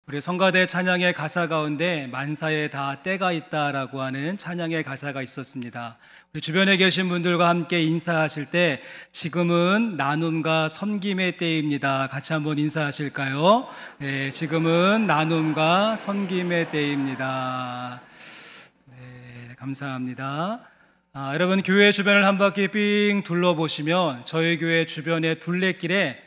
우리 성가대 찬양의 가사 가운데 만사에 다 때가 있다라고 하는 찬양의 가사가 있었습니다. 우리 주변에 계신 분들과 함께 인사하실 때 지금은 나눔과 섬김의 때입니다. 같이 한번 인사하실까요? 네, 지금은 나눔과 섬김의 때입니다. 네, 감사합니다. 여러분 교회 주변을 한 바퀴 삥 둘러보시면 저희 교회 주변의 둘레길에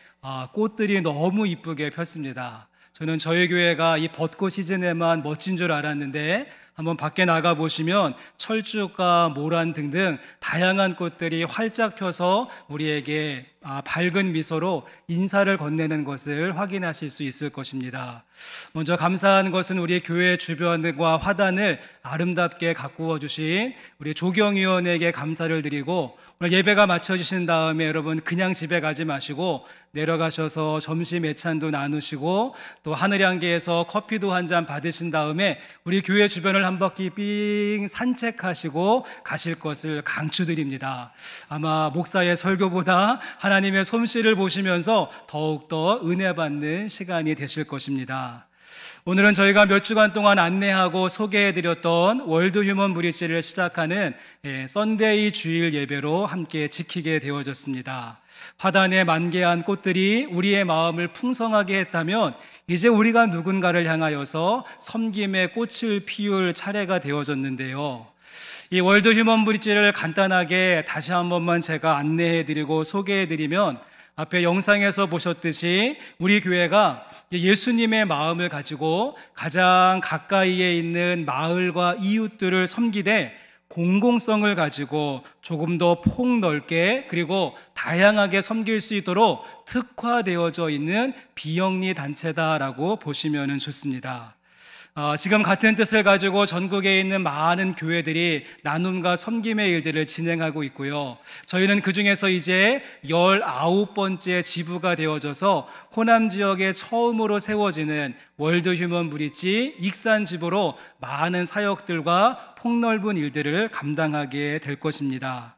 꽃들이 너무 이쁘게 폈습니다. 저는 저희 교회가 이 벚꽃 시즌에만 멋진 줄 알았는데 한번 밖에 나가 보시면 철쭉과 모란 등등 다양한 꽃들이 활짝 펴서 우리에게 밝은 미소로 인사를 건네는 것을 확인하실 수 있을 것입니다. 먼저 감사한 것은 우리 교회 주변과 화단을 아름답게 가꾸어 주신 우리 조경위원에게 감사를 드리고, 오늘 예배가 마쳐지신 다음에 여러분 그냥 집에 가지 마시고 내려가셔서 점심 예찬도 나누시고 또 하늘향기에서 커피도 한 잔 받으신 다음에 우리 교회 주변을 한 바퀴 삥 산책하시고 가실 것을 강추드립니다. 아마 목사의 설교보다 하나님의 솜씨를 보시면서 더욱더 은혜 받는 시간이 되실 것입니다. 오늘은 저희가 몇 주간 동안 안내하고 소개해드렸던 월드 휴먼 브릿지를 시작하는 썬데이 주일 예배로 함께 지키게 되어졌습니다. 화단에 만개한 꽃들이 우리의 마음을 풍성하게 했다면 이제 우리가 누군가를 향하여서 섬김의 꽃을 피울 차례가 되어졌는데요. 이 월드 휴먼 브릿지를 간단하게 다시 한 번만 제가 안내해드리고 소개해드리면, 앞에 영상에서 보셨듯이 우리 교회가 예수님의 마음을 가지고 가장 가까이에 있는 마을과 이웃들을 섬기되 공공성을 가지고 조금 더 폭넓게 그리고 다양하게 섬길 수 있도록 특화되어져 있는 비영리 단체다라고 보시면 좋습니다. 지금 같은 뜻을 가지고 전국에 있는 많은 교회들이 나눔과 섬김의 일들을 진행하고 있고요. 저희는 그 중에서 이제 19번째 지부가 되어져서 호남 지역에 처음으로 세워지는 월드 휴먼 브릿지 익산 지부로 많은 사역들과 폭넓은 일들을 감당하게 될 것입니다.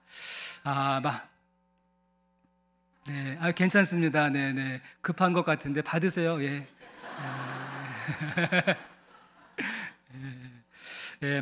네, 괜찮습니다. 네, 급한 것 같은데 받으세요. 예.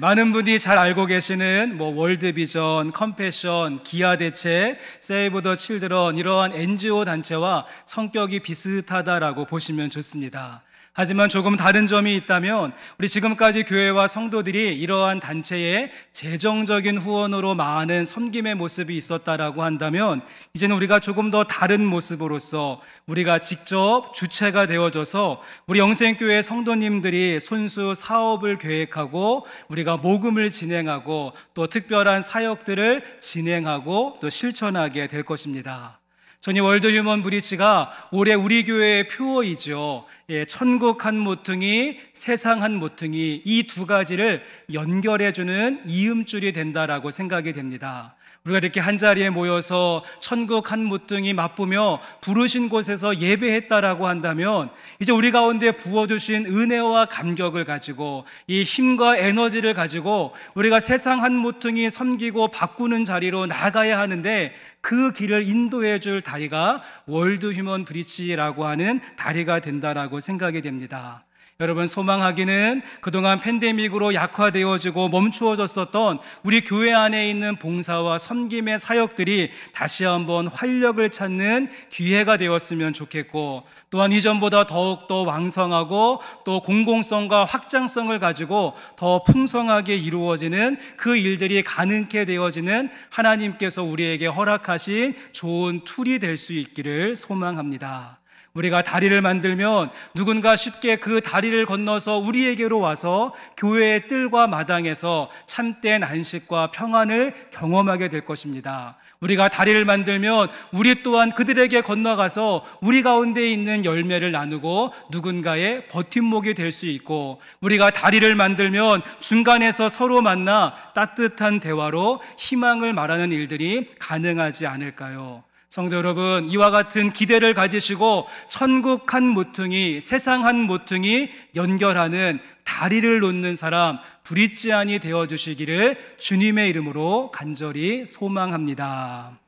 많은 분이 잘 알고 계시는 월드비전, 컴패션, 기아대책, 세이브 더 칠드런, 이러한 NGO 단체와 성격이 비슷하다라고 보시면 좋습니다. 하지만 조금 다른 점이 있다면, 우리 지금까지 교회와 성도들이 이러한 단체의 재정적인 후원으로 많은 섬김의 모습이 있었다라고 한다면, 이제는 우리가 조금 더 다른 모습으로서 우리가 직접 주체가 되어져서 우리 영생교회 성도님들이 손수 사업을 계획하고 우리가 모금을 진행하고 또 특별한 사역들을 진행하고 또 실천하게 될 것입니다. 저는 월드 휴먼 브릿지가 올해 우리 교회의 표어이죠. 천국 한 모퉁이, 세상 한 모퉁이, 이 두 가지를 연결해주는 이음줄이 된다라고 생각이 됩니다. 우리가 이렇게 한자리에 모여서 천국 한 모퉁이 맛보며 부르신 곳에서 예배했다라고 한다면, 이제 우리 가운데 부어주신 은혜와 감격을 가지고 이 힘과 에너지를 가지고 우리가 세상 한 모퉁이 섬기고 바꾸는 자리로 나가야 하는데, 그 길을 인도해 줄 다리가 월드 휴먼 브릿지라고 하는 다리가 된다라고 생각이 됩니다. 여러분, 소망하기는 그동안 팬데믹으로 약화되어지고 멈추어졌었던 우리 교회 안에 있는 봉사와 섬김의 사역들이 다시 한번 활력을 찾는 기회가 되었으면 좋겠고, 또한 이전보다 더욱더 왕성하고 또 공공성과 확장성을 가지고 더 풍성하게 이루어지는 그 일들이 가능케 되어지는 하나님께서 우리에게 허락하신 좋은 툴이 될 수 있기를 소망합니다. 우리가 다리를 만들면 누군가 쉽게 그 다리를 건너서 우리에게로 와서 교회의 뜰과 마당에서 참된 안식과 평안을 경험하게 될 것입니다. 우리가 다리를 만들면 우리 또한 그들에게 건너가서 우리 가운데 있는 열매를 나누고 누군가의 버팀목이 될 수 있고, 우리가 다리를 만들면 중간에서 서로 만나 따뜻한 대화로 희망을 말하는 일들이 가능하지 않을까요? 성도 여러분, 이와 같은 기대를 가지시고 천국 한 모퉁이, 세상 한 모퉁이 연결하는 다리를 놓는 사람, 브릿지안이 되어주시기를 주님의 이름으로 간절히 소망합니다.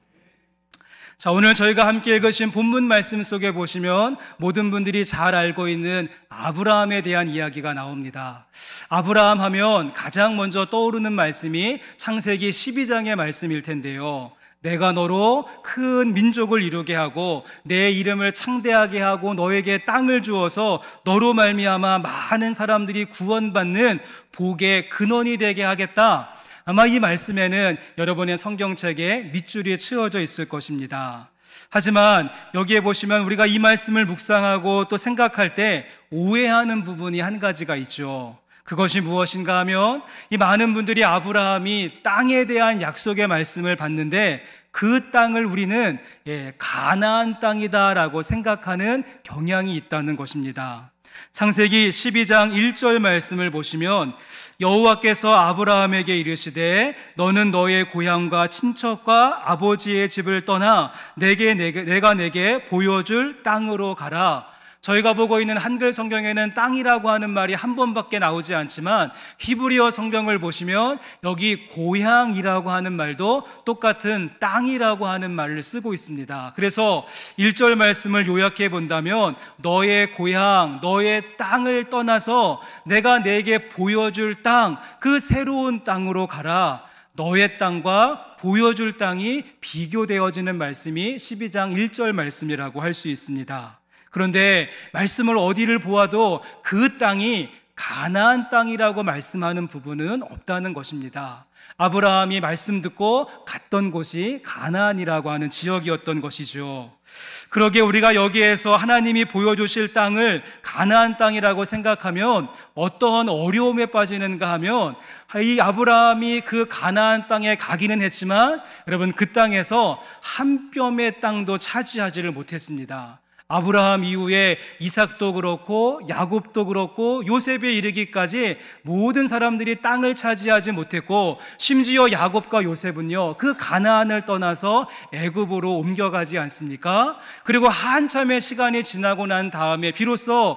자, 오늘 저희가 함께 읽으신 본문 말씀 속에 보시면 모든 분들이 잘 알고 있는 아브라함에 대한 이야기가 나옵니다. 아브라함 하면 가장 먼저 떠오르는 말씀이 창세기 12장의 말씀일 텐데요. 내가 너로 큰 민족을 이루게 하고 내 이름을 창대하게 하고 너에게 땅을 주어서 너로 말미암아 많은 사람들이 구원받는 복의 근원이 되게 하겠다. 아마 이 말씀에는 여러분의 성경책에 밑줄이 치어져 있을 것입니다. 하지만 여기에 보시면 우리가 이 말씀을 묵상하고 또 생각할 때 오해하는 부분이 한 가지가 있죠. 그것이 무엇인가 하면 이 많은 분들이 아브라함이 땅에 대한 약속의 말씀을 받는데 그 땅을 우리는 가나안 땅이다라고 생각하는 경향이 있다는 것입니다. 창세기 12장 1절 말씀을 보시면 여호와께서 아브라함에게 이르시되 너는 너의 고향과 친척과 아버지의 집을 떠나 내가 내게 보여줄 땅으로 가라. 저희가 보고 있는 한글 성경에는 땅이라고 하는 말이 한 번밖에 나오지 않지만 히브리어 성경을 보시면 여기 고향이라고 하는 말도 똑같은 땅이라고 하는 말을 쓰고 있습니다. 그래서 1절 말씀을 요약해 본다면 너의 고향, 너의 땅을 떠나서 내가 내게 보여줄 땅, 그 새로운 땅으로 가라. 너의 땅과 보여줄 땅이 비교되어지는 말씀이 12장 1절 말씀이라고 할 수 있습니다. 그런데 말씀을 어디를 보아도 그 땅이 가나안 땅이라고 말씀하는 부분은 없다는 것입니다. 아브라함이 말씀 듣고 갔던 곳이 가나안이라고 하는 지역이었던 것이죠. 그러기에 우리가 여기에서 하나님이 보여주실 땅을 가나안 땅이라고 생각하면 어떠한 어려움에 빠지는가 하면 이 아브라함이 그 가나안 땅에 가기는 했지만 여러분 그 땅에서 한 뼘의 땅도 차지하지를 못했습니다. 아브라함 이후에 이삭도 그렇고 야곱도 그렇고 요셉에 이르기까지 모든 사람들이 땅을 차지하지 못했고 심지어 야곱과 요셉은요 그 가나안을 떠나서 애굽으로 옮겨가지 않습니까? 그리고 한참의 시간이 지나고 난 다음에 비로소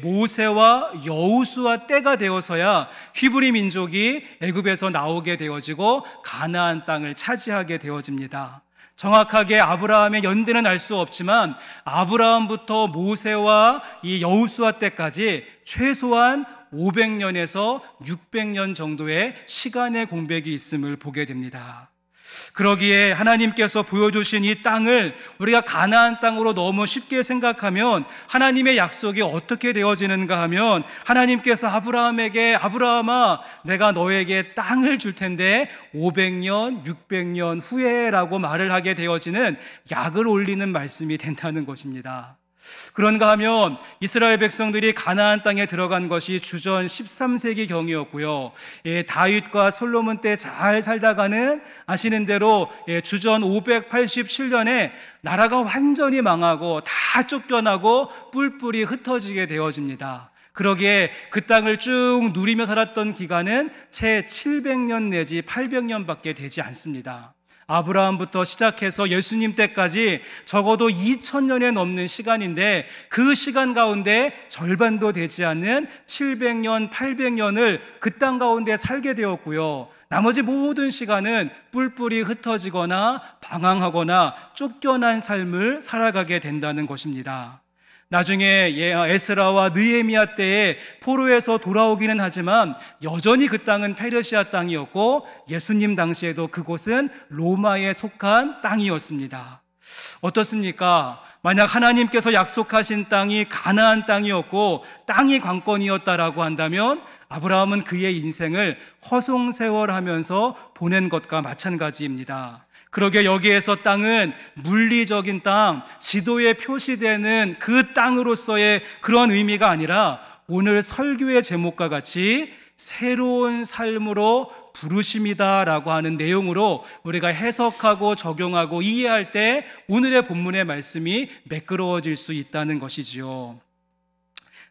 모세와 여호수아 때가 되어서야 히브리 민족이 애굽에서 나오게 되어지고 가나안 땅을 차지하게 되어집니다. 정확하게 아브라함의 연대는 알 수 없지만 아브라함부터 모세와 이 여호수아 때까지 최소한 500년에서 600년 정도의 시간의 공백이 있음을 보게 됩니다. 그러기에 하나님께서 보여주신 이 땅을 우리가 가나안 땅으로 너무 쉽게 생각하면 하나님의 약속이 어떻게 되어지는가 하면 하나님께서 아브라함에게 아브라함아 내가 너에게 땅을 줄 텐데 500년, 600년 후에라고 말을 하게 되어지는 약을 올리는 말씀이 된다는 것입니다. 그런가 하면 이스라엘 백성들이 가나안 땅에 들어간 것이 주전 13세기 경이었고요. 다윗과 솔로몬 때 잘 살다가는 아시는 대로 주전 587년에 나라가 완전히 망하고 다 쫓겨나고 뿔뿔이 흩어지게 되어집니다. 그러기에 그 땅을 쭉 누리며 살았던 기간은 채 700년 내지 800년밖에 되지 않습니다. 아브라함부터 시작해서 예수님 때까지 적어도 2000년에 넘는 시간인데 그 시간 가운데 절반도 되지 않는 700년, 800년을 그 땅 가운데 살게 되었고요. 나머지 모든 시간은 뿔뿔이 흩어지거나 방황하거나 쫓겨난 삶을 살아가게 된다는 것입니다. 나중에 에스라와 느헤미야 때에 포로에서 돌아오기는 하지만 여전히 그 땅은 페르시아 땅이었고 예수님 당시에도 그곳은 로마에 속한 땅이었습니다. 어떻습니까? 만약 하나님께서 약속하신 땅이 가나안 땅이었고 땅이 관건이었다라고 한다면 아브라함은 그의 인생을 허송세월하면서 보낸 것과 마찬가지입니다. 그러게 여기에서 땅은 물리적인 땅, 지도에 표시되는 그 땅으로서의 그런 의미가 아니라 오늘 설교의 제목과 같이 새로운 삶으로 부르심이다라고 하는 내용으로 우리가 해석하고 적용하고 이해할 때 오늘의 본문의 말씀이 매끄러워질 수 있다는 것이지요.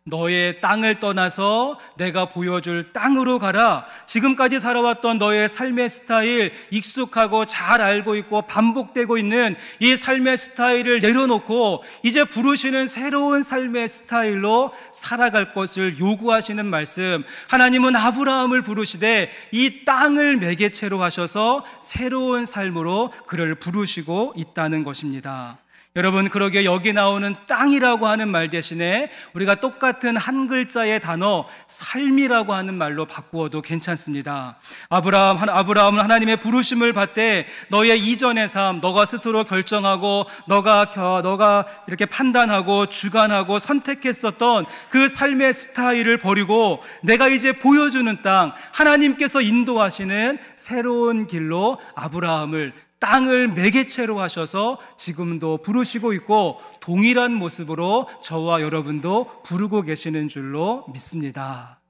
너의 땅을 떠나서 내가 보여줄 땅으로 가라. 지금까지 살아왔던 너의 삶의 스타일, 익숙하고 잘 알고 있고 반복되고 있는 이 삶의 스타일을 내려놓고 이제 부르시는 새로운 삶의 스타일로 살아갈 것을 요구하시는 말씀. 하나님은 아브라함을 부르시되 이 땅을 매개체로 하셔서 새로운 삶으로 그를 부르시고 있다는 것입니다. 여러분, 그러기에 여기 나오는 땅이라고 하는 말 대신에 우리가 똑같은 한 글자의 단어 삶이라고 하는 말로 바꾸어도 괜찮습니다. 아브라함은 하나님의 부르심을 받되 너의 이전의 삶, 너가 스스로 결정하고 너가 이렇게 판단하고 주관하고 선택했었던 그 삶의 스타일을 버리고 내가 이제 보여주는 땅, 하나님께서 인도하시는 새로운 길로 아브라함을 땅을 매개체로 하셔서 지금도 부르시고 있고 동일한 모습으로 저와 여러분도 부르고 계시는 줄로 믿습니다.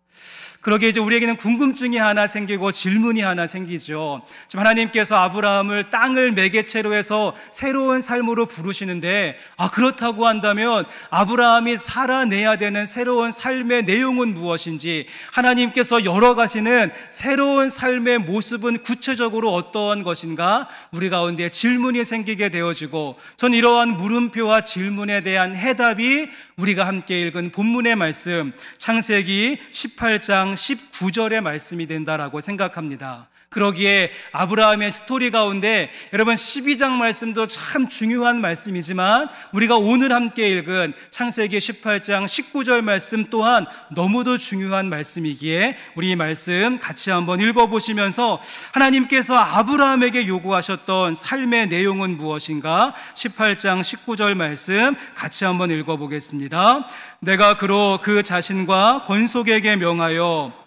그러기에 이제 우리에게는 궁금증이 하나 생기고 질문이 하나 생기죠. 지금 하나님께서 아브라함을 땅을 매개체로 해서 새로운 삶으로 부르시는데, 그렇다고 한다면 아브라함이 살아내야 되는 새로운 삶의 내용은 무엇인지, 하나님께서 열어가시는 새로운 삶의 모습은 구체적으로 어떠한 것인가, 우리 가운데 질문이 생기게 되어지고, 전 이러한 물음표와 질문에 대한 해답이 우리가 함께 읽은 본문의 말씀 창세기 18장 19절의 말씀이 된다라고 생각합니다. 그러기에 아브라함의 스토리 가운데 여러분 12장 말씀도 참 중요한 말씀이지만 우리가 오늘 함께 읽은 창세기 18장 19절 말씀 또한 너무도 중요한 말씀이기에 우리 이 말씀 같이 한번 읽어보시면서 하나님께서 아브라함에게 요구하셨던 삶의 내용은 무엇인가 18장 19절 말씀 같이 한번 읽어보겠습니다. 내가 그로 그 자신과 권속에게 명하여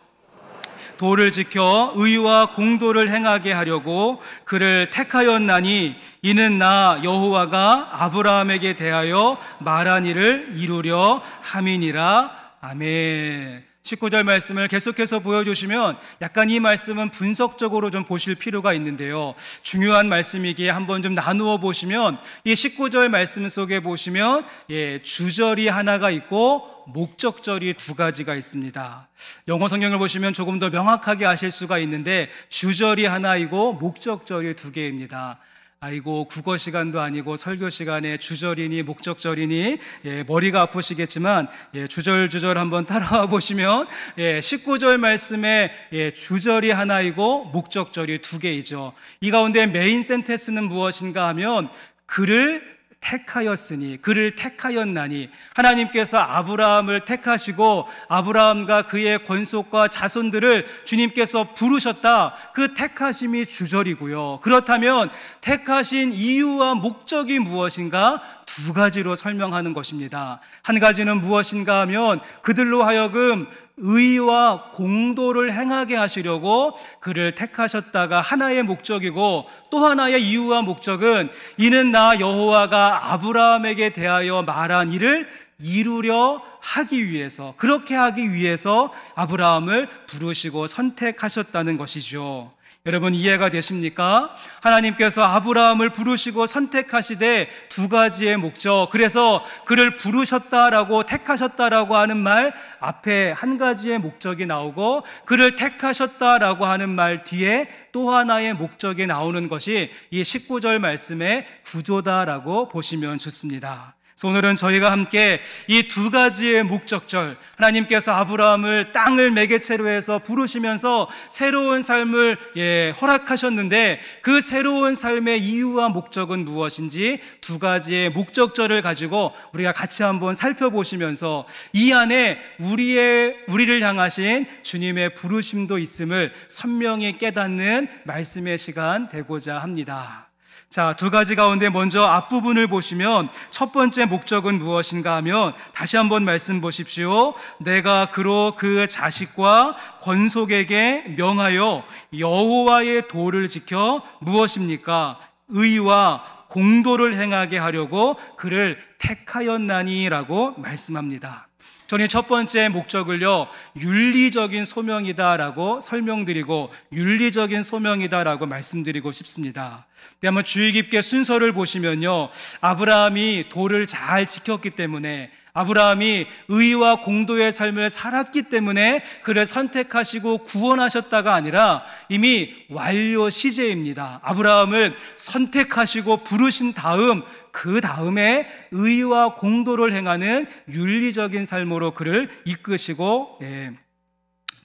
도를 지켜 의와 공도를 행하게 하려고 그를 택하였나니 이는 나 여호와가 아브라함에게 대하여 말한 일을 이루려 함이니라. 아멘. 19절 말씀을 계속해서 보여주시면 약간 이 말씀은 분석적으로 좀 보실 필요가 있는데요, 중요한 말씀이기에 한번 좀 나누어 보시면 이 19절 말씀 속에 보시면 주절이 하나가 있고 목적절이 두 가지가 있습니다. 영어 성경을 보시면 조금 더 명확하게 아실 수가 있는데 주절이 하나이고 목적절이 두 개입니다. 아이고, 국어 시간도 아니고 설교 시간에 주절이니 목적절이니 머리가 아프시겠지만 주절주절 한번 따라와 보시면 19절 말씀에 주절이 하나이고 목적절이 두 개이죠. 이 가운데 메인 센텐스는 무엇인가 하면 그를 택하였으니, 그를 택하였나니, 하나님께서 아브라함을 택하시고 아브라함과 그의 권속과 자손들을 주님께서 부르셨다. 그 택하심이 주절이고요. 그렇다면 택하신 이유와 목적이 무엇인가? 두 가지로 설명하는 것입니다. 한 가지는 무엇인가 하면 그들로 하여금 의와 공도를 행하게 하시려고 그를 택하셨다가 하나의 목적이고, 또 하나의 이유와 목적은 이는 나 여호와가 아브라함에게 대하여 말한 일을 이루려 하기 위해서, 그렇게 하기 위해서 아브라함을 부르시고 선택하셨다는 것이죠. 여러분 이해가 되십니까? 하나님께서 아브라함을 부르시고 선택하시되 두 가지의 목적, 그래서 그를 부르셨다라고 택하셨다라고 하는 말 앞에 한 가지의 목적이 나오고 그를 택하셨다라고 하는 말 뒤에 또 하나의 목적이 나오는 것이 이 19절 말씀의 구조다라고 보시면 좋습니다. 그래서 오늘은 저희가 함께 이 두 가지의 목적절, 하나님께서 아브라함을 땅을 매개체로 해서 부르시면서 새로운 삶을 허락하셨는데 그 새로운 삶의 이유와 목적은 무엇인지 두 가지의 목적절을 가지고 우리가 같이 한번 살펴보시면서 이 안에 우리를 향하신 주님의 부르심도 있음을 선명히 깨닫는 말씀의 시간 되고자 합니다. 자, 두 가지 가운데 먼저 앞부분을 보시면 첫 번째 목적은 무엇인가 하면 다시 한번 말씀 보십시오. 내가 그로 그 자식과 권속에게 명하여 여호와의 도를 지켜 무엇입니까? 의와 공도를 행하게 하려고 그를 택하였나니라고 말씀합니다. 저는 첫 번째 목적을요, 윤리적인 소명이다라고 설명드리고 윤리적인 소명이다라고 말씀드리고 싶습니다. 한번 주의 깊게 순서를 보시면요, 아브라함이 도를 잘 지켰기 때문에, 아브라함이 의와 공도의 삶을 살았기 때문에 그를 선택하시고 구원하셨다가 아니라 이미 완료 시제입니다. 아브라함을 선택하시고 부르신 다음 그 다음에 의와 공도를 행하는 윤리적인 삶으로 그를 이끄시고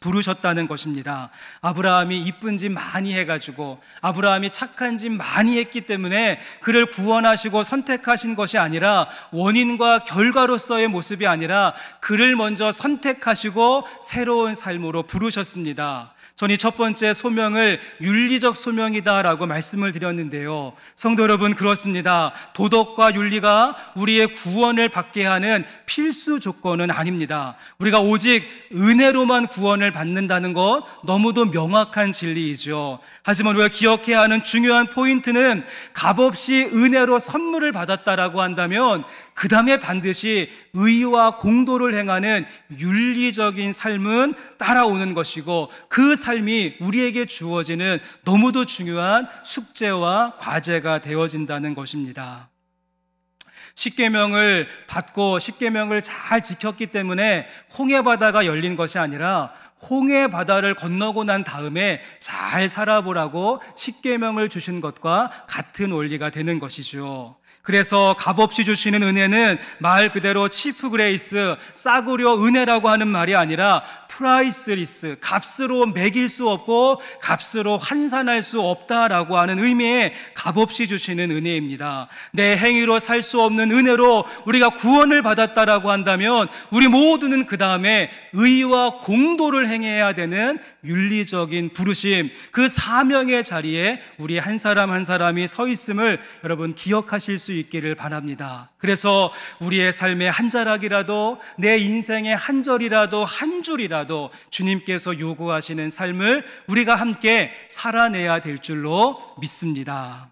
부르셨다는 것입니다. 아브라함이 이쁜 짓 많이 해가지고 아브라함이 착한 짓 많이 했기 때문에 그를 구원하시고 선택하신 것이 아니라 원인과 결과로서의 모습이 아니라 그를 먼저 선택하시고 새로운 삶으로 부르셨습니다. 저는 이 첫 번째 소명을 윤리적 소명이다라고 말씀을 드렸는데요. 성도 여러분, 그렇습니다. 도덕과 윤리가 우리의 구원을 받게 하는 필수 조건은 아닙니다. 우리가 오직 은혜로만 구원을 받는다는 것 너무도 명확한 진리이죠. 하지만 우리가 기억해야 하는 중요한 포인트는 값없이 은혜로 선물을 받았다라고 한다면 그 다음에 반드시 의와 공도를 행하는 윤리적인 삶은 따라오는 것이고 그 삶이 우리에게 주어지는 너무도 중요한 숙제와 과제가 되어진다는 것입니다. 십계명을 받고 십계명을 잘 지켰기 때문에 홍해바다가 열린 것이 아니라 홍해바다를 건너고 난 다음에 잘 살아보라고 십계명을 주신 것과 같은 원리가 되는 것이죠. 그래서 값없이 주시는 은혜는 말 그대로 치프 그레이스, 싸구려 은혜라고 하는 말이 아니라 프라이스리스, 값으로 매길 수 없고 값으로 환산할 수 없다라고 하는 의미의 값없이 주시는 은혜입니다. 내 행위로 살 수 없는 은혜로 우리가 구원을 받았다라고 한다면 우리 모두는 그 다음에 의와 공도를 행해야 되는 윤리적인 부르심, 그 사명의 자리에 우리 한 사람 한 사람이 서 있음을 여러분 기억하실 수 있기를 바랍니다. 그래서 우리의 삶의 한 자락이라도, 내 인생의 한 절이라도, 한 줄이라도 주님께서 요구하시는 삶을 우리가 함께 살아내야 될 줄로 믿습니다.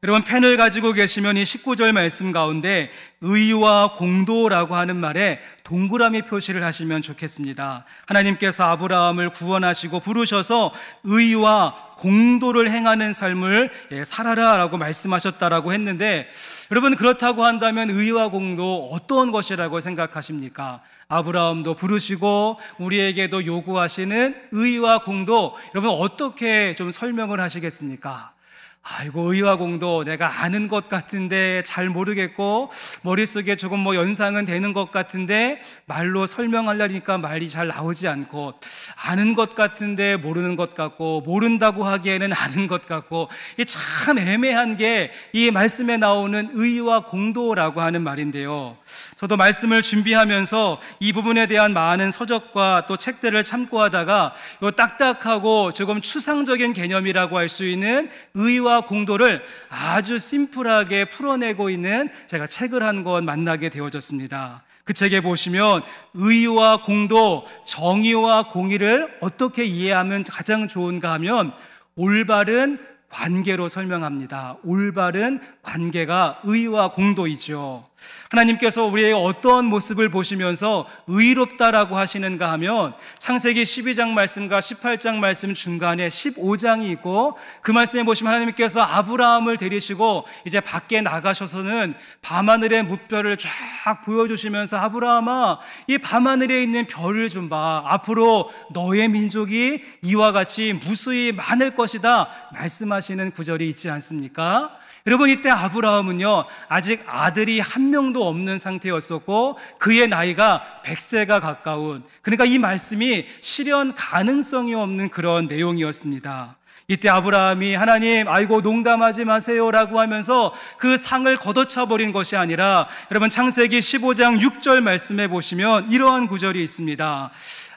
여러분, 펜을 가지고 계시면 이 19절 말씀 가운데 의와 공도라고 하는 말에 동그라미 표시를 하시면 좋겠습니다. 하나님께서 아브라함을 구원하시고 부르셔서 의와 공도를 행하는 삶을 살아라라고 말씀하셨다라고 했는데, 여러분, 그렇다고 한다면 의와 공도 어떤 것이라고 생각하십니까? 아브라함도 부르시고 우리에게도 요구하시는 의와 공도, 여러분 어떻게 좀 설명을 하시겠습니까? 아이고, 의와 공도 내가 아는 것 같은데 잘 모르겠고 머릿속에 조금 연상은 되는 것 같은데 말로 설명하려니까 말이 잘 나오지 않고, 아는 것 같은데 모르는 것 같고 모른다고 하기에는 아는 것 같고, 이 참 애매한 게 이 말씀에 나오는 의와 공도라고 하는 말인데요. 저도 말씀을 준비하면서 이 부분에 대한 많은 서적과 또 책들을 참고하다가 요 딱딱하고 조금 추상적인 개념이라고 할 수 있는 의와 공도를 아주 심플하게 풀어내고 있는 제가 책을 한 권 만나게 되어졌습니다. 그 책에 보시면 의와 공도, 정의와 공의를 어떻게 이해하면 가장 좋은가 하면 올바른 관계로 설명합니다. 올바른 관계가 의와 공도이죠. 하나님께서 우리의 어떤 모습을 보시면서 의롭다라고 하시는가 하면 창세기 12장 말씀과 18장 말씀 중간에 15장이 있고, 그 말씀에 보시면 하나님께서 아브라함을 데리시고 이제 밖에 나가셔서는 밤하늘의 무별을 쫙 보여주시면서 아브라함아, 이 밤하늘에 있는 별을 좀 봐. 앞으로 너의 민족이 이와 같이 무수히 많을 것이다 말씀하시는 구절이 있지 않습니까? 여러분, 이때 아브라함은요 아직 아들이 한 명도 없는 상태였었고 그의 나이가 100세가 가까운, 그러니까 이 말씀이 실현 가능성이 없는 그런 내용이었습니다. 이때 아브라함이 하나님, 아이고 농담하지 마세요 라고 하면서 그 상을 걷어차 버린 것이 아니라, 여러분 창세기 15장 6절 말씀에 보시면 이러한 구절이 있습니다.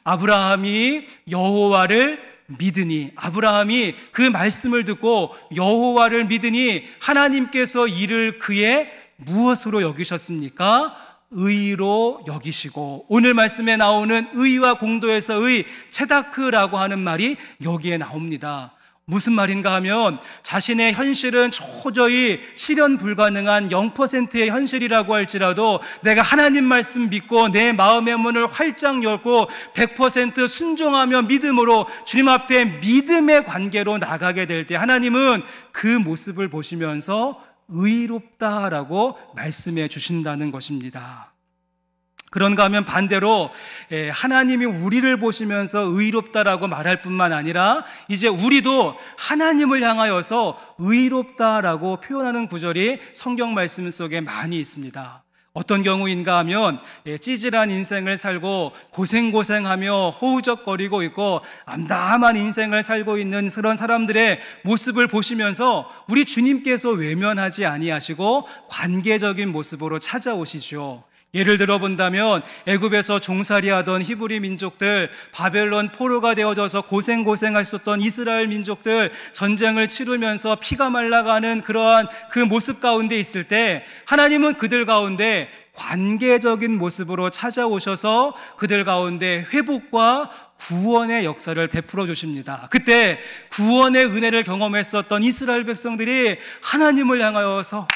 아브라함이 여호와를 믿으니, 아브라함이 그 말씀을 듣고 여호와를 믿으니 하나님께서 이를 그의 무엇으로 여기셨습니까? 의로 여기시고, 오늘 말씀에 나오는 의와 공도에서 의, 체다크라고 하는 말이 여기에 나옵니다. 무슨 말인가 하면 자신의 현실은 도저히 실현 불가능한 0%의 현실이라고 할지라도 내가 하나님 말씀 믿고 내 마음의 문을 활짝 열고 100% 순종하며 믿음으로 주님 앞에 믿음의 관계로 나가게 될 때 하나님은 그 모습을 보시면서 의롭다라고 말씀해 주신다는 것입니다. 그런가 하면 반대로 하나님이 우리를 보시면서 의롭다라고 말할 뿐만 아니라 이제 우리도 하나님을 향하여서 의롭다라고 표현하는 구절이 성경 말씀 속에 많이 있습니다. 어떤 경우인가 하면 찌질한 인생을 살고 고생하며 허우적거리고 있고 암담한 인생을 살고 있는 그런 사람들의 모습을 보시면서 우리 주님께서 외면하지 아니하시고 관계적인 모습으로 찾아오시죠. 예를 들어 본다면 애굽에서 종살이하던 히브리 민족들, 바벨론 포로가 되어져서 고생했었던 이스라엘 민족들, 전쟁을 치르면서 피가 말라가는 그러한 그 모습 가운데 있을 때 하나님은 그들 가운데 관계적인 모습으로 찾아오셔서 그들 가운데 회복과 구원의 역사를 베풀어 주십니다. 그때 구원의 은혜를 경험했었던 이스라엘 백성들이 하나님을 향하여서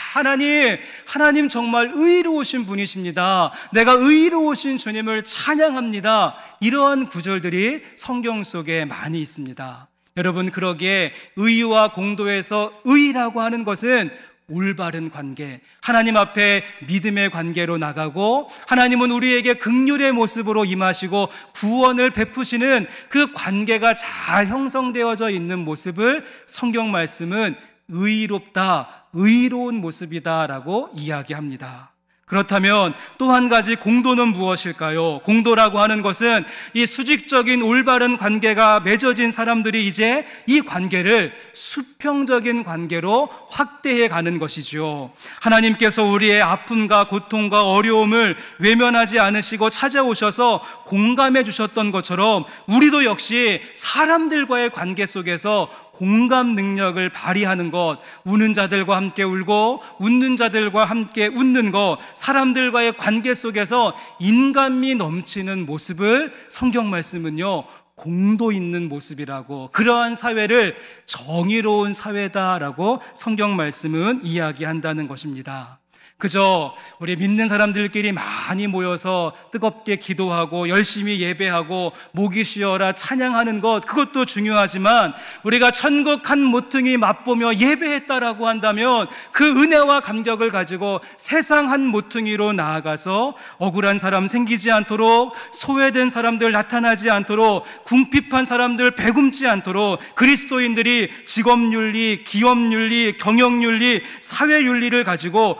하나님 정말 의로우신 분이십니다. 내가 의로우신 주님을 찬양합니다. 이러한 구절들이 성경 속에 많이 있습니다. 여러분, 그러기에 의와 공도에서 의라고 하는 것은 올바른 관계, 하나님 앞에 믿음의 관계로 나가고 하나님은 우리에게 긍휼의 모습으로 임하시고 구원을 베푸시는 그 관계가 잘 형성되어져 있는 모습을 성경 말씀은 의롭다, 의로운 모습이다라고 이야기합니다. 그렇다면 또 한 가지 공도는 무엇일까요? 공도라고 하는 것은 이 수직적인 올바른 관계가 맺어진 사람들이 이제 이 관계를 수평적인 관계로 확대해 가는 것이죠. 하나님께서 우리의 아픔과 고통과 어려움을 외면하지 않으시고 찾아오셔서 공감해 주셨던 것처럼 우리도 역시 사람들과의 관계 속에서 공감 능력을 발휘하는 것, 우는 자들과 함께 울고 웃는 자들과 함께 웃는 것, 사람들과의 관계 속에서 인간미 넘치는 모습을 성경 말씀은요 공도 있는 모습이라고, 그러한 사회를 정의로운 사회다라고 성경 말씀은 이야기한다는 것입니다. 그저 우리 믿는 사람들끼리 많이 모여서 뜨겁게 기도하고 열심히 예배하고 목이 쉬어라 찬양하는 것, 그것도 중요하지만 우리가 천국 한 모퉁이 맛보며 예배했다라고 한다면 그 은혜와 감격을 가지고 세상 한 모퉁이로 나아가서 억울한 사람 생기지 않도록, 소외된 사람들 나타나지 않도록, 궁핍한 사람들 배굶지 않도록 그리스도인들이 직업윤리, 기업윤리, 경영윤리, 사회윤리를 가지고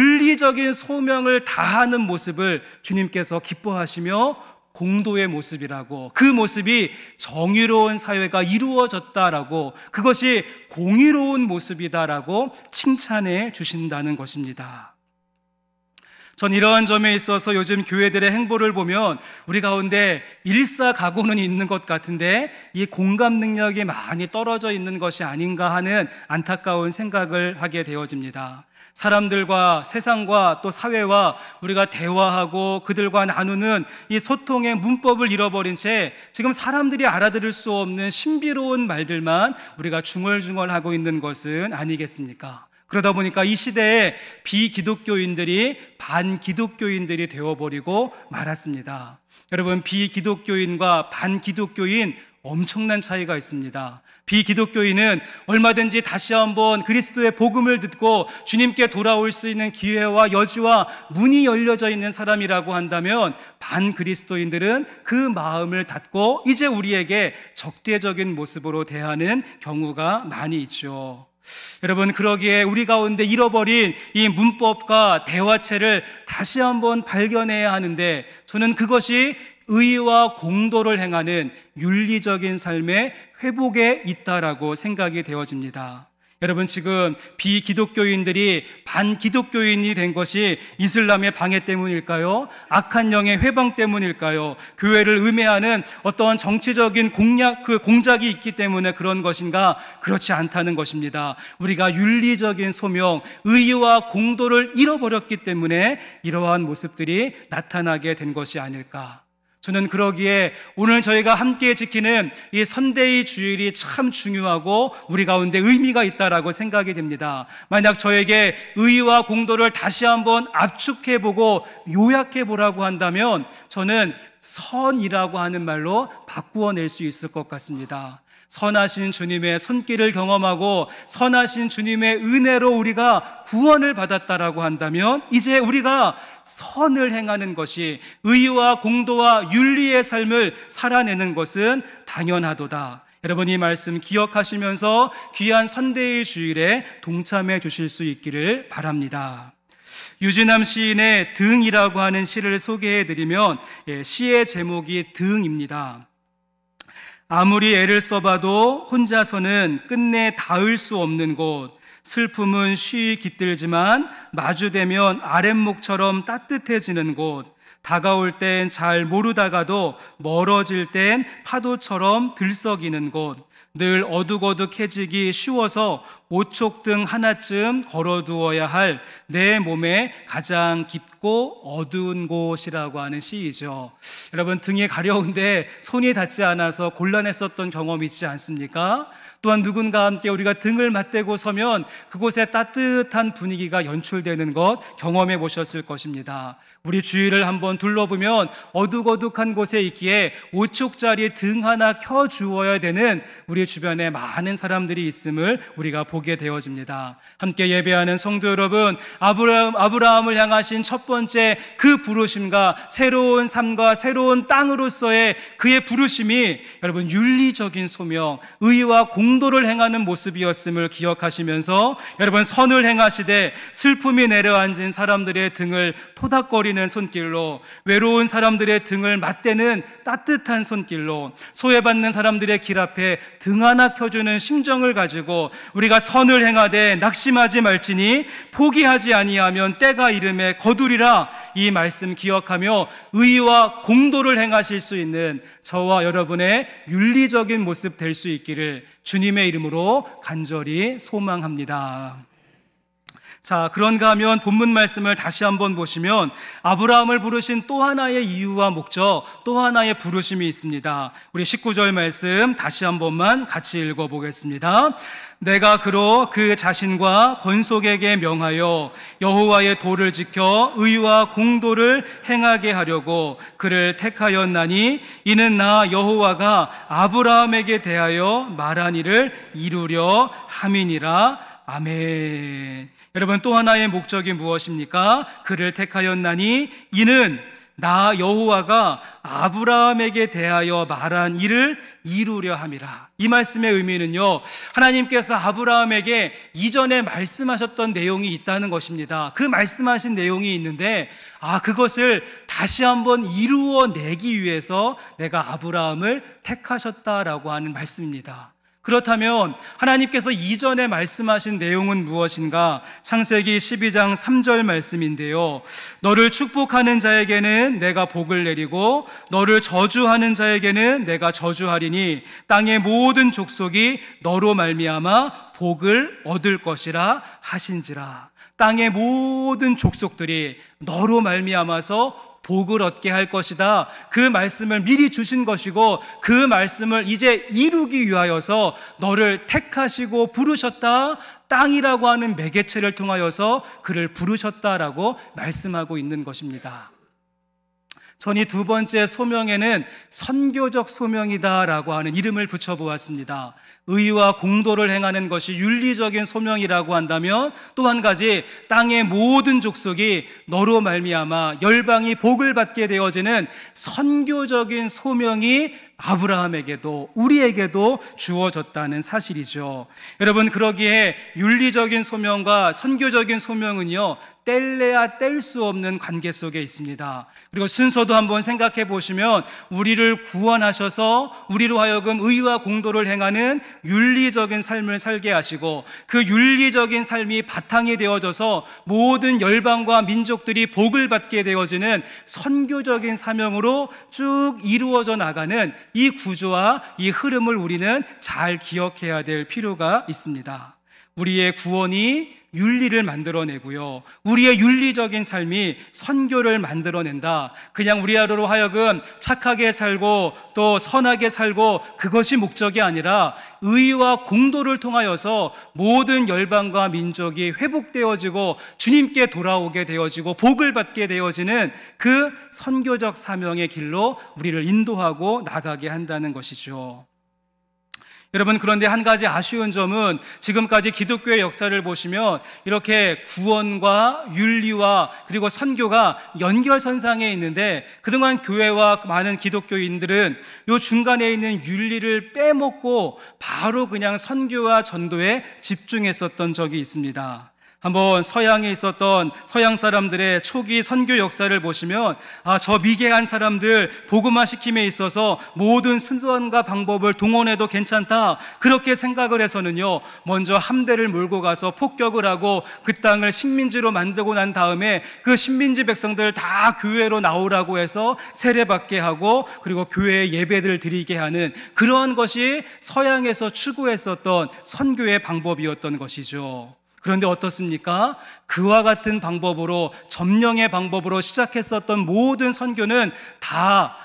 윤리적인 소명을 다하는 모습을 주님께서 기뻐하시며 공도의 모습이라고, 그 모습이 정의로운 사회가 이루어졌다라고, 그것이 공의로운 모습이다라고 칭찬해 주신다는 것입니다. 전 이러한 점에 있어서 요즘 교회들의 행보를 보면 우리 가운데 일사각오는 있는 것 같은데 이 공감 능력이 많이 떨어져 있는 것이 아닌가 하는 안타까운 생각을 하게 되어집니다. 사람들과 세상과 또 사회와 우리가 대화하고 그들과 나누는 이 소통의 문법을 잃어버린 채 지금 사람들이 알아들을 수 없는 신비로운 말들만 우리가 중얼중얼하고 있는 것은 아니겠습니까? 그러다 보니까 이 시대에 비기독교인들이 반기독교인들이 되어버리고 말았습니다. 여러분, 비기독교인과 반기독교인 엄청난 차이가 있습니다. 비기독교인은 얼마든지 다시 한번 그리스도의 복음을 듣고 주님께 돌아올 수 있는 기회와 여지와 문이 열려져 있는 사람이라고 한다면, 반그리스도인들은 그 마음을 닫고 이제 우리에게 적대적인 모습으로 대하는 경우가 많이 있죠. 여러분, 그러기에 우리 가운데 잃어버린 이 문법과 대화체를 다시 한번 발견해야 하는데, 저는 그것이 의와 공도를 행하는 윤리적인 삶의 회복에 있다라고 생각이 되어집니다. 여러분, 지금 비기독교인들이 반기독교인이 된 것이 이슬람의 방해 때문일까요? 악한 영의 회방 때문일까요? 교회를 음해하는 어떤 정치적인 공작이 있기 때문에 그런 것인가? 그렇지 않다는 것입니다. 우리가 윤리적인 소명, 의와 공도를 잃어버렸기 때문에 이러한 모습들이 나타나게 된 것이 아닐까? 저는 그러기에 오늘 저희가 함께 지키는 이 선데이 주일이 참 중요하고 우리 가운데 의미가 있다라고 생각이 됩니다. 만약 저에게 의와 공도를 다시 한번 압축해보고 요약해보라고 한다면 저는 선이라고 하는 말로 바꾸어낼 수 있을 것 같습니다. 선하신 주님의 손길을 경험하고 선하신 주님의 은혜로 우리가 구원을 받았다라고 한다면 이제 우리가 선을 행하는 것이, 의와 공도와 윤리의 삶을 살아내는 것은 당연하도다. 여러분, 이 말씀 기억하시면서 귀한 선대의 주일에 동참해 주실 수 있기를 바랍니다. 유진남 시인의 등이라고 하는 시를 소개해 드리면, 시의 제목이 등입니다. 아무리 애를 써봐도 혼자서는 끝내 닿을 수 없는 곳, 슬픔은 쉬이 깃들지만 마주되면 아랫목처럼 따뜻해지는 곳, 다가올 땐 잘 모르다가도 멀어질 땐 파도처럼 들썩이는 곳, 늘 어둑어둑해지기 쉬워서 오촉등 하나쯤 걸어두어야 할 내 몸에 가장 깊고 어두운 곳이라고 하는 시이죠. 여러분, 등이 가려운데 손이 닿지 않아서 곤란했었던 경험이 있지 않습니까? 또한 누군가와 함께 우리가 등을 맞대고 서면 그곳에 따뜻한 분위기가 연출되는 것 경험해 보셨을 것입니다. 우리 주위를 한번 둘러보면 어둑어둑한 곳에 있기에 5촉짜리 등 하나 켜주어야 되는 우리 주변에 많은 사람들이 있음을 우리가 보게 되어집니다. 함께 예배하는 성도 여러분, 아브라함을 향하신 첫 번째 그 부르심과 새로운 삶과 새로운 땅으로서의 그의 부르심이 여러분 윤리적인 소명, 의와 공도를 행하는 모습이었음을 기억하시면서 여러분, 선을 행하시되 슬픔이 내려앉은 사람들의 등을 토닥거리는 손길로, 외로운 사람들의 등을 맞대는 따뜻한 손길로, 소외받는 사람들의 길 앞에 등 하나 켜주는 심정을 가지고 우리가 선을 행하되 낙심하지 말지니 포기하지 아니하면 때가 이름에 거두리라, 이 말씀 기억하며 의와 공도를 행하실 수 있는 저와 여러분의 윤리적인 모습 될 수 있기를 주님의 이름으로 간절히 소망합니다. 자, 그런가 하면 본문 말씀을 다시 한번 보시면 아브라함을 부르신 또 하나의 이유와 목적, 또 하나의 부르심이 있습니다. 우리 19절 말씀 다시 한 번만 같이 읽어보겠습니다. 내가 그로 그 자신과 건속에게 명하여 여호와의 도를 지켜 의와 공도를 행하게 하려고 그를 택하였나니 이는 나 여호와가 아브라함에게 대하여 말한 일을 이루려 함이니라. 아멘. 여러분, 또 하나의 목적이 무엇입니까? 그를 택하였나니 이는 나 여호와가 아브라함에게 대하여 말한 일을 이루려 함이라. 이 말씀의 의미는요, 하나님께서 아브라함에게 이전에 말씀하셨던 내용이 있다는 것입니다. 그 말씀하신 내용이 있는데 그것을 다시 한번 이루어내기 위해서 내가 아브라함을 택하셨다라고 하는 말씀입니다. 그렇다면 하나님께서 이전에 말씀하신 내용은 무엇인가? 창세기 12장 3절 말씀인데요, 너를 축복하는 자에게는 내가 복을 내리고 너를 저주하는 자에게는 내가 저주하리니 땅의 모든 족속이 너로 말미암아 복을 얻을 것이라 하신지라. 땅의 모든 족속들이 너로 말미암아서 복을 얻게 할 것이다. 그 말씀을 미리 주신 것이고 그 말씀을 이제 이루기 위하여서 너를 택하시고 부르셨다. 땅이라고 하는 매개체를 통하여서 그를 부르셨다라고 말씀하고 있는 것입니다. 전이 두 번째 소명에는 선교적 소명이다라고 하는 이름을 붙여보았습니다. 의와 공도를 행하는 것이 윤리적인 소명이라고 한다면 또 한 가지, 땅의 모든 족속이 너로 말미암아 열방이 복을 받게 되어지는 선교적인 소명이 아브라함에게도 우리에게도 주어졌다는 사실이죠. 여러분, 그러기에 윤리적인 소명과 선교적인 소명은요, 뗄래야 뗄 수 없는 관계 속에 있습니다. 그리고 순서도 한번 생각해 보시면 우리를 구원하셔서 우리로 하여금 의와 공도를 행하는 윤리적인 삶을 살게 하시고 그 윤리적인 삶이 바탕이 되어져서 모든 열방과 민족들이 복을 받게 되어지는 선교적인 사명으로 쭉 이루어져 나가는 이 구조와 이 흐름을 우리는 잘 기억해야 될 필요가 있습니다. 우리의 구원이 윤리를 만들어내고요, 우리의 윤리적인 삶이 선교를 만들어낸다. 그냥 우리로 하여금 착하게 살고 또 선하게 살고 그것이 목적이 아니라 의와 공도를 통하여서 모든 열방과 민족이 회복되어지고 주님께 돌아오게 되어지고 복을 받게 되어지는 그 선교적 사명의 길로 우리를 인도하고 나가게 한다는 것이죠. 여러분, 그런데 한 가지 아쉬운 점은 지금까지 기독교의 역사를 보시면 이렇게 구원과 윤리와 그리고 선교가 연결선상에 있는데, 그동안 교회와 많은 기독교인들은 요 중간에 있는 윤리를 빼먹고 바로 그냥 선교와 전도에 집중했었던 적이 있습니다. 한번 서양에 있었던 서양 사람들의 초기 선교 역사를 보시면 저 미개한 사람들 복음화 시킴에 있어서 모든 수단과 방법을 동원해도 괜찮다, 그렇게 생각을 해서는요, 먼저 함대를 몰고 가서 폭격을 하고 그 땅을 식민지로 만들고 난 다음에 그 식민지 백성들 다 교회로 나오라고 해서 세례받게 하고 그리고 교회에 예배를 드리게 하는 그런 것이 서양에서 추구했었던 선교의 방법이었던 것이죠. 그런데 어떻습니까? 그와 같은 방법으로, 점령의 방법으로 시작했었던 모든 선교는 다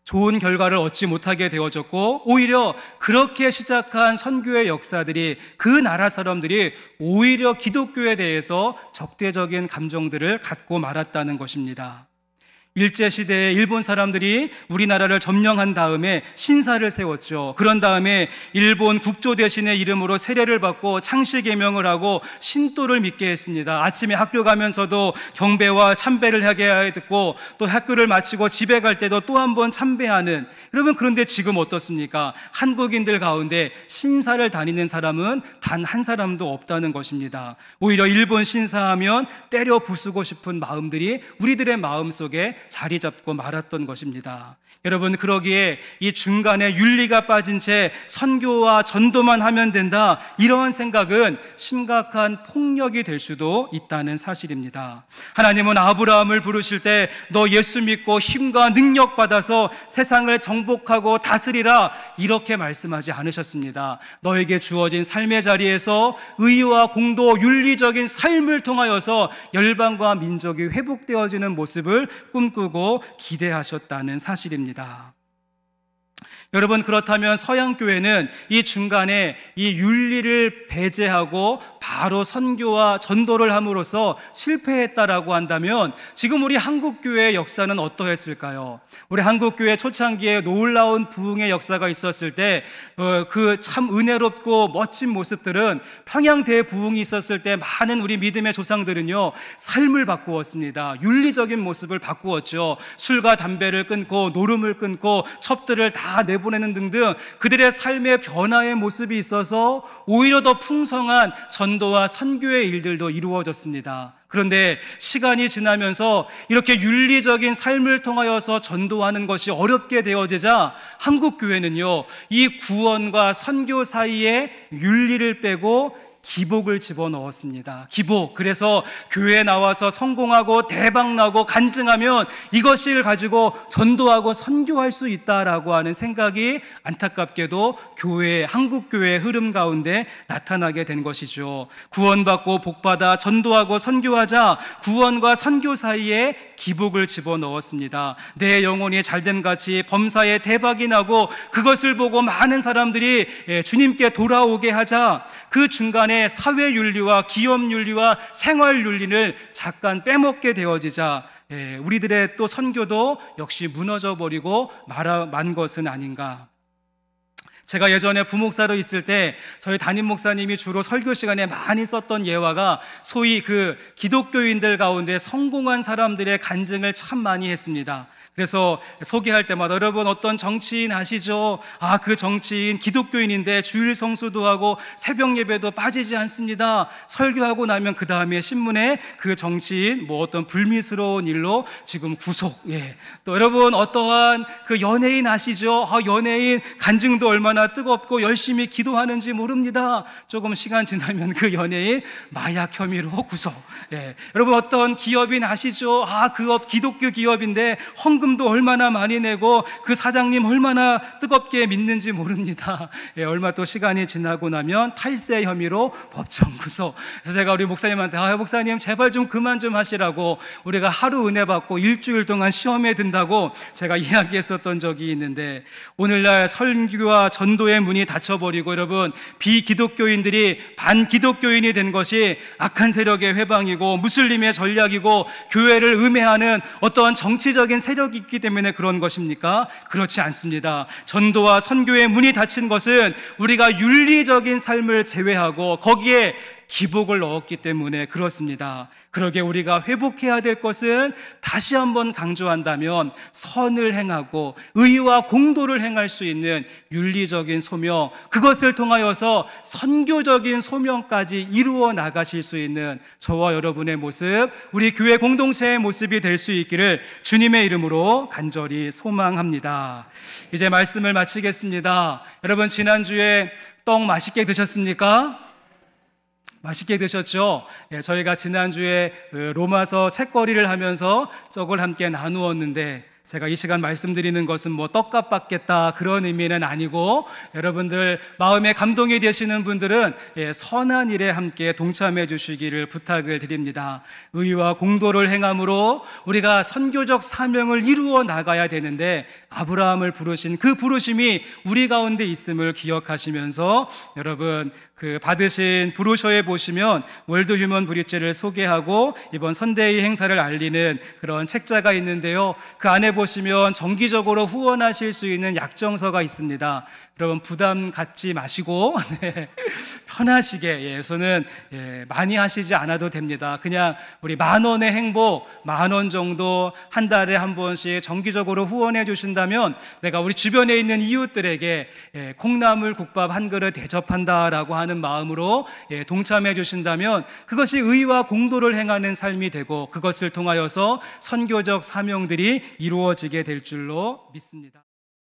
좋은 결과를 얻지 못하게 되어졌고, 오히려 그렇게 시작한 선교의 역사들이, 그 나라 사람들이 오히려 기독교에 대해서 적대적인 감정들을 갖고 말았다는 것입니다. 일제시대에 일본 사람들이 우리나라를 점령한 다음에 신사를 세웠죠. 그런 다음에 일본 국조 대신의 이름으로 세례를 받고 창씨개명을 하고 신도를 믿게 했습니다. 아침에 학교 가면서도 경배와 참배를 하게 듣고, 또 학교를 마치고 집에 갈 때도 또 한 번 참배하는. 여러분, 그런데 지금 어떻습니까? 한국인들 가운데 신사를 다니는 사람은 단 한 사람도 없다는 것입니다. 오히려 일본 신사하면 때려 부수고 싶은 마음들이 우리들의 마음속에 자리 잡고 말았던 것입니다. 여러분, 그러기에 이 중간에 윤리가 빠진 채 선교와 전도만 하면 된다, 이런 생각은 심각한 폭력이 될 수도 있다는 사실입니다. 하나님은 아브라함을 부르실 때 너 예수 믿고 힘과 능력 받아서 세상을 정복하고 다스리라, 이렇게 말씀하지 않으셨습니다. 너에게 주어진 삶의 자리에서 의와 공도, 윤리적인 삶을 통하여서 열방과 민족이 회복되어지는 모습을 꿈꾸고 기대하셨다는 사실입니다. 여러분, 그렇다면 서양교회는 이 중간에 이 윤리를 배제하고 바로 선교와 전도를 함으로써 실패했다라고 한다면, 지금 우리 한국교회의 역사는 어떠했을까요? 우리 한국교회 초창기에 놀라운 부흥의 역사가 있었을 때 그 참 은혜롭고 멋진 모습들은, 평양 대부흥이 있었을 때 많은 우리 믿음의 조상들은요, 삶을 바꾸었습니다. 윤리적인 모습을 바꾸었죠. 술과 담배를 끊고 노름을 끊고 첩들을 다 내보내는 등등 그들의 삶의 변화의 모습이 있어서 오히려 더 풍성한 전도와 선교의 일들도 이루어졌습니다. 그런데 시간이 지나면서 이렇게 윤리적인 삶을 통하여서 전도하는 것이 어렵게 되어지자 한국교회는요, 이 구원과 선교 사이에 윤리를 빼고 기복을 집어넣었습니다. 기복. 그래서 교회에 나와서 성공하고 대박나고 간증하면 이것을 가지고 전도하고 선교할 수 있다라고 하는 생각이 안타깝게도 한국교회의 흐름 가운데 나타나게 된 것이죠. 구원받고 복받아 전도하고 선교하자 구원과 선교 사이에 기복을 집어넣었습니다. 내 영혼이 잘됨같이 범사에 대박이 나고 그것을 보고 많은 사람들이 주님께 돌아오게 하자 그 중간에 사회윤리와 기업윤리와 생활윤리를 잠깐 빼먹게 되어지자 우리들의 또 선교도 역시 무너져버리고 만 것은 아닌가. 제가 예전에 부목사로 있을 때 저희 담임 목사님이 주로 설교 시간에 많이 썼던 예화가 소위 그 기독교인들 가운데 성공한 사람들의 간증을 참 많이 했습니다. 그래서 소개할 때마다 여러분 어떤 정치인 아시죠? 그 정치인 기독교인인데 주일 성수도 하고 새벽 예배도 빠지지 않습니다. 설교하고 나면 그 다음에 신문에 그 정치인 어떤 불미스러운 일로 지금 구속. 또 여러분 어떠한 그 연예인 아시죠? 연예인 간증도 얼마나 뜨겁고 열심히 기도하는지 모릅니다. 조금 시간 지나면 그 연예인 마약 혐의로 구속. 여러분 어떤 기업인 아시죠? 그 기독교 기업인데 헌금도 얼마나 많이 내고 그 사장님 얼마나 뜨겁게 믿는지 모릅니다. 얼마 또 시간이 지나고 나면 탈세 혐의로 법정 구속. 그래서 제가 우리 목사님한테 목사님 제발 좀 그만 좀 하시라고, 우리가 하루 은혜 받고 일주일 동안 시험에 든다고 제가 이야기했었던 적이 있는데, 오늘날 선교와 전도의 문이 닫혀버리고 여러분 비기독교인들이 반기독교인이 된 것이 악한 세력의 회방이고 무슬림의 전략이고 교회를 음해하는 어떤 정치적인 세력이 생각이 있기 때문에 그런 것입니까? 그렇지 않습니다. 전도와 선교의 문이 닫힌 것은 우리가 윤리적인 삶을 제외하고 거기에 기복을 넣었기 때문에 그렇습니다. 그러게 우리가 회복해야 될 것은 다시 한번 강조한다면 선을 행하고 의와 공도를 행할 수 있는 윤리적인 소명, 그것을 통하여서 선교적인 소명까지 이루어 나가실 수 있는 저와 여러분의 모습, 우리 교회 공동체의 모습이 될 수 있기를 주님의 이름으로 간절히 소망합니다. 이제 말씀을 마치겠습니다. 여러분, 지난주에 떡 맛있게 드셨습니까? 맛있게 드셨죠? 저희가 지난주에 로마서 책거리를 하면서 떡을 함께 나누었는데, 제가 이 시간 말씀드리는 것은 뭐 떡값 받겠다 그런 의미는 아니고, 여러분들 마음에 감동이 되시는 분들은 선한 일에 함께 동참해 주시기를 부탁을 드립니다. 의와 공도를 행함으로 우리가 선교적 사명을 이루어 나가야 되는데, 아브라함을 부르신 그 부르심이 우리 가운데 있음을 기억하시면서, 여러분 그 받으신 브로셔에 보시면 월드 휴먼 브릿지를 소개하고 이번 선데이 행사를 알리는 그런 책자가 있는데요, 그 안에 보시면 정기적으로 후원하실 수 있는 약정서가 있습니다. 여러분 부담 갖지 마시고 편하시게, 손은 많이 하시지 않아도 됩니다. 그냥 우리 10,000원의 행복, 10,000원 정도 한 달에 한 번씩 정기적으로 후원해 주신다면 내가 우리 주변에 있는 이웃들에게 콩나물 국밥 한 그릇 대접한다라고 하는 마음으로 동참해 주신다면 그것이 의와 공도를 행하는 삶이 되고, 그것을 통하여서 선교적 사명들이 이루어지게 될 줄로 믿습니다.